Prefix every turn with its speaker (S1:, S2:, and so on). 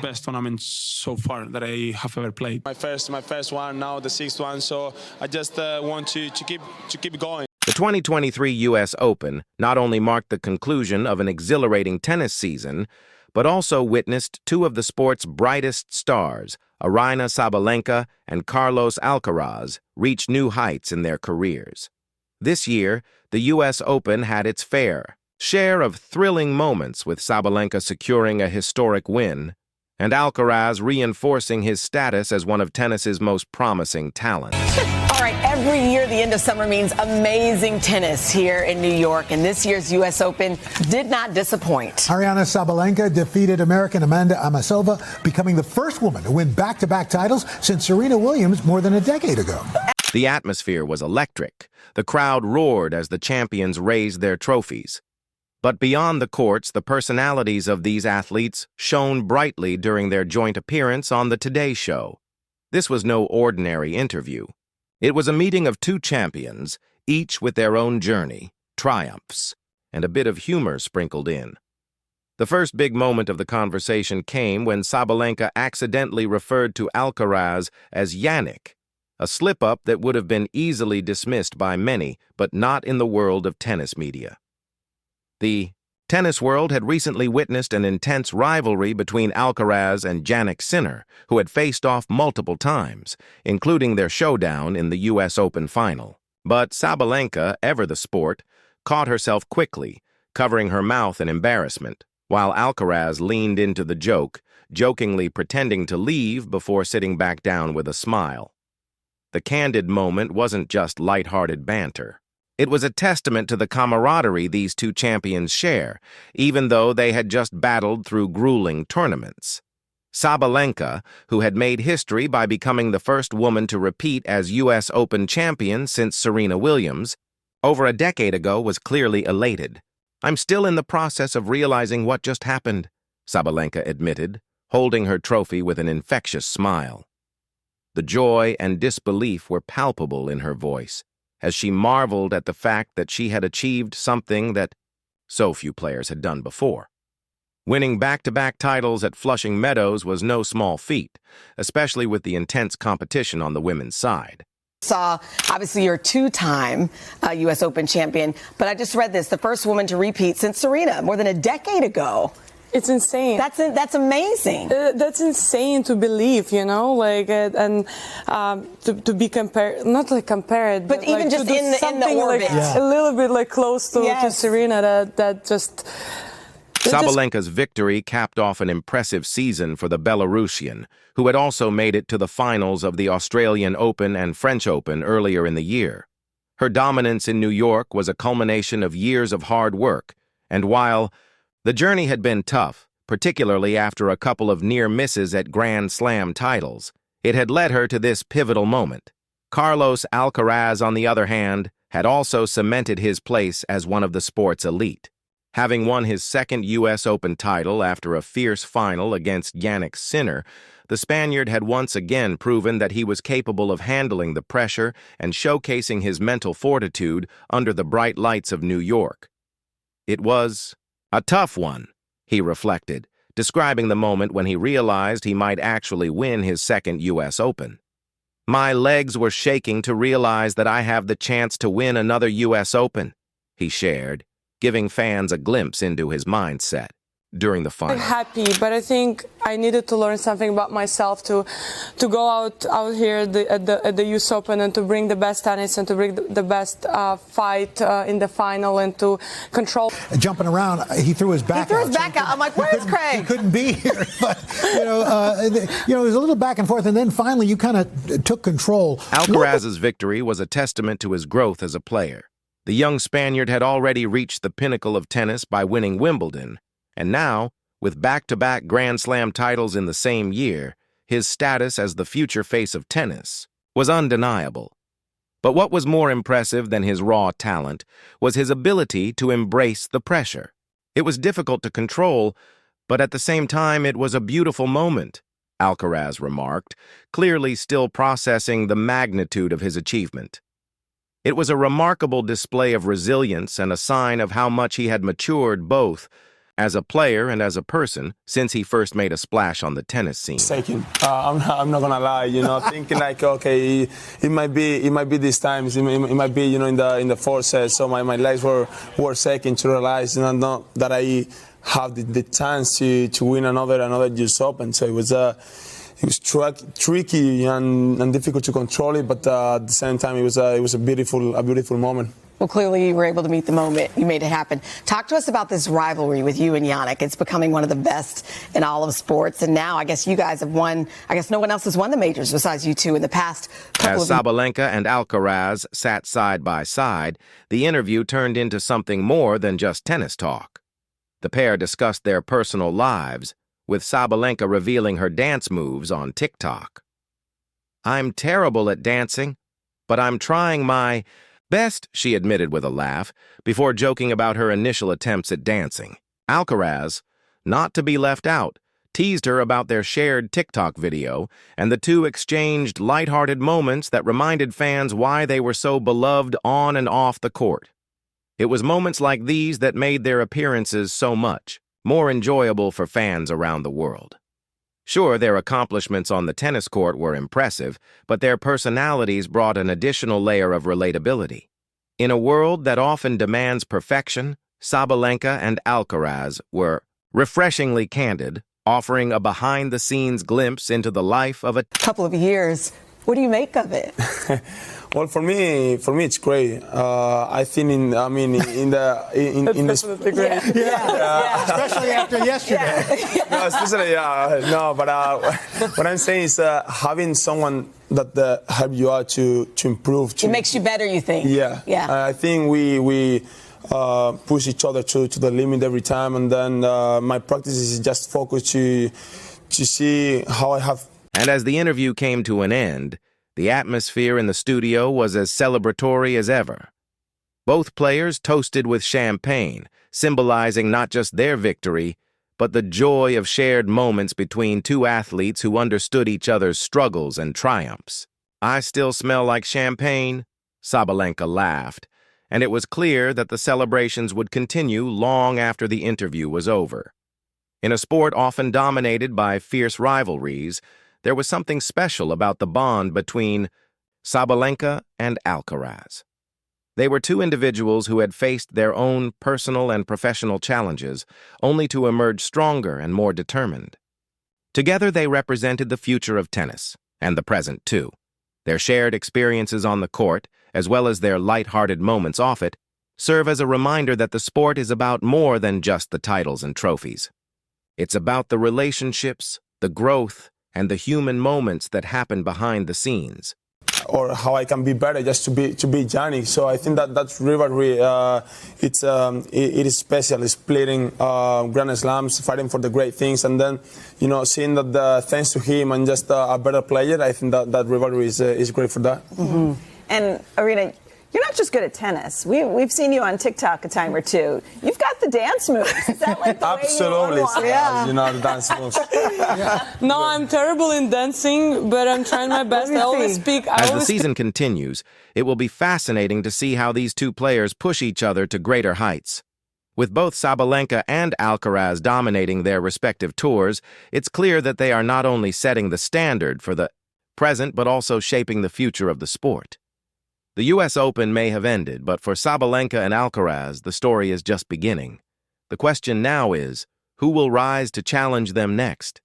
S1: best tournament so far that I have ever played.
S2: My first one, now the sixth one. So I just want to keep going.
S3: The 2023 U.S. Open not only marked the conclusion of an exhilarating tennis season, but also witnessed two of the sport's brightest stars, Aryna Sabalenka and Carlos Alcaraz, reach new heights in their careers. This year, the U.S. Open had its fair share of thrilling moments, with Sabalenka securing a historic win and Alcaraz reinforcing his status as one of tennis's most promising talents.
S4: All right, every year the end of summer means amazing tennis here in New York, and this year's U.S. Open did not disappoint.
S5: Aryna Sabalenka defeated American Amanda Amasova, becoming the first woman to win back-to-back titles since Serena Williams more than a decade ago.
S3: The atmosphere was electric. The crowd roared as the champions raised their trophies. But beyond the courts, the personalities of these athletes shone brightly during their joint appearance on the Today Show. This was no ordinary interview. It was a meeting of two champions, each with their own journey, triumphs, and a bit of humor sprinkled in. The first big moment of the conversation came when Sabalenka accidentally referred to Alcaraz as Yannick, a slip-up that would have been easily dismissed by many, but not in the world of tennis media. The tennis world had recently witnessed an intense rivalry between Alcaraz and Jannik Sinner, who had faced off multiple times, including their showdown in the U.S. Open final. But Sabalenka, ever the sport, caught herself quickly, covering her mouth in embarrassment, while Alcaraz leaned into the joke, jokingly pretending to leave before sitting back down with a smile. The candid moment wasn't just lighthearted banter. It was a testament to the camaraderie these two champions share, even though they had just battled through grueling tournaments. Sabalenka, who had made history by becoming the first woman to repeat as U.S. Open champion since Serena Williams, over a decade ago, was clearly elated. "I'm still in the process of realizing what just happened," Sabalenka admitted, holding her trophy with an infectious smile. The joy and disbelief were palpable in her voice, as she marveled at the fact that she had achieved something that so few players had done before. Winning back-to-back titles at Flushing Meadows was no small feat, especially with the intense competition on the women's side.
S4: Obviously, you're a two-time U.S. Open champion, but I just read this, the first woman to repeat since Serena, more than a decade ago.
S6: It's insane.
S4: That's amazing.
S6: That's insane to believe, you know, like, and to be compared, not like compared,
S4: but even
S6: like
S4: just in the orbit.
S6: Like, a little bit like close to Serena, that just...
S3: Sabalenka's victory capped off an impressive season for the Belarusian, who had also made it to the finals of the Australian Open and French Open earlier in the year. Her dominance in New York was a culmination of years of hard work, and while the journey had been tough, particularly after a couple of near misses at Grand Slam titles, it had led her to this pivotal moment. Carlos Alcaraz, on the other hand, had also cemented his place as one of the sport's elite. Having won his second U.S. Open title after a fierce final against Jannik Sinner, the Spaniard had once again proven that he was capable of handling the pressure and showcasing his mental fortitude under the bright lights of New York. It was a tough one, he reflected, describing the moment when he realized he might actually win his second U.S. Open. "My legs were shaking to realize that I have the chance to win another U.S. Open," he shared, giving fans a glimpse into his mindset during the final.
S6: I'm happy, but I think I needed to learn something about myself to go out here at the US Open and to bring the best tennis and to bring the best fight in the final and to control.
S5: Jumping around, he threw his back out.
S4: He threw his back out. I'm like, where's Craig?
S5: He couldn't be here. But, it was a little back and forth, and then finally you kind of took control.
S3: Alcaraz's victory was a testament to his growth as a player. The young Spaniard had already reached the pinnacle of tennis by winning Wimbledon, and now, with back-to-back Grand Slam titles in the same year, his status as the future face of tennis was undeniable. But what was more impressive than his raw talent was his ability to embrace the pressure. It was difficult to control, but at the same time it was a beautiful moment, Alcaraz remarked, clearly still processing the magnitude of his achievement. It was a remarkable display of resilience and a sign of how much he had matured both as a player and as a person, since he first made a splash on the tennis scene.
S2: Second, I'm not gonna lie, thinking like, okay, it might be these times, it might be, in the fourth set. So my legs were second to realize, that I have the chance to win another US Open. So it was tricky and difficult to control it, but at the same time, it was a beautiful moment.
S4: Well, clearly you were able to meet the moment. You made it happen. Talk to us about this rivalry with you and Yannick. It's becoming one of the best in all of sports. And now I guess you guys have won. I guess no one else has won the majors besides you two in the past couple
S3: As Sabalenka and Alcaraz sat side by side, the interview turned into something more than just tennis talk. The pair discussed their personal lives, with Sabalenka revealing her dance moves on TikTok. "I'm terrible at dancing, but I'm trying my best," she admitted with a laugh, before joking about her initial attempts at dancing. Alcaraz, not to be left out, teased her about their shared TikTok video, and the two exchanged lighthearted moments that reminded fans why they were so beloved on and off the court. It was moments like these that made their appearances so much more enjoyable for fans around the world. Sure, their accomplishments on the tennis court were impressive, but their personalities brought an additional layer of relatability. In a world that often demands perfection, Sabalenka and Alcaraz were refreshingly candid, offering a behind-the-scenes glimpse into the life of a
S4: couple of years. What do you make of it?
S2: Well, for me, it's great. I think in the
S6: Definitely great.
S5: Especially after yesterday.
S2: no, especially but what I'm saying is having someone that help you out to improve.
S4: It makes you better, you think?
S2: Yeah. I think we push each other to the limit every time, and then my practice is just focus to see how I have.
S3: And as the interview came to an end, the atmosphere in the studio was as celebratory as ever. Both players toasted with champagne, symbolizing not just their victory, but the joy of shared moments between two athletes who understood each other's struggles and triumphs. "I still smell like champagne," Sabalenka laughed, and it was clear that the celebrations would continue long after the interview was over. In a sport often dominated by fierce rivalries, there was something special about the bond between Sabalenka and Alcaraz. They were two individuals who had faced their own personal and professional challenges, only to emerge stronger and more determined. Together, they represented the future of tennis, and the present too. Their shared experiences on the court, as well as their light-hearted moments off it, serve as a reminder that the sport is about more than just the titles and trophies. It's about the relationships, the growth, and the human moments that happen behind the scenes.
S2: Or how I can be better just to be Yannick. So I think that's rivalry. It is special. It's splitting Grand Slams, fighting for the great things, and then seeing that thanks to him and just a better player, I think that rivalry is great for that.
S7: Mm-hmm. And Irina, you're not just good at tennis. We've seen you on TikTok a time or two. You've got the dance moves. Is that like the
S2: Absolutely.
S7: way you unwind?
S2: The dance moves.
S6: No, I'm terrible in dancing, but I'm trying my best. I always speak.
S3: As the season continues, it will be fascinating to see how these two players push each other to greater heights. With both Sabalenka and Alcaraz dominating their respective tours, it's clear that they are not only setting the standard for the present, but also shaping the future of the sport. The US Open may have ended, but for Sabalenka and Alcaraz, the story is just beginning. The question now is, who will rise to challenge them next?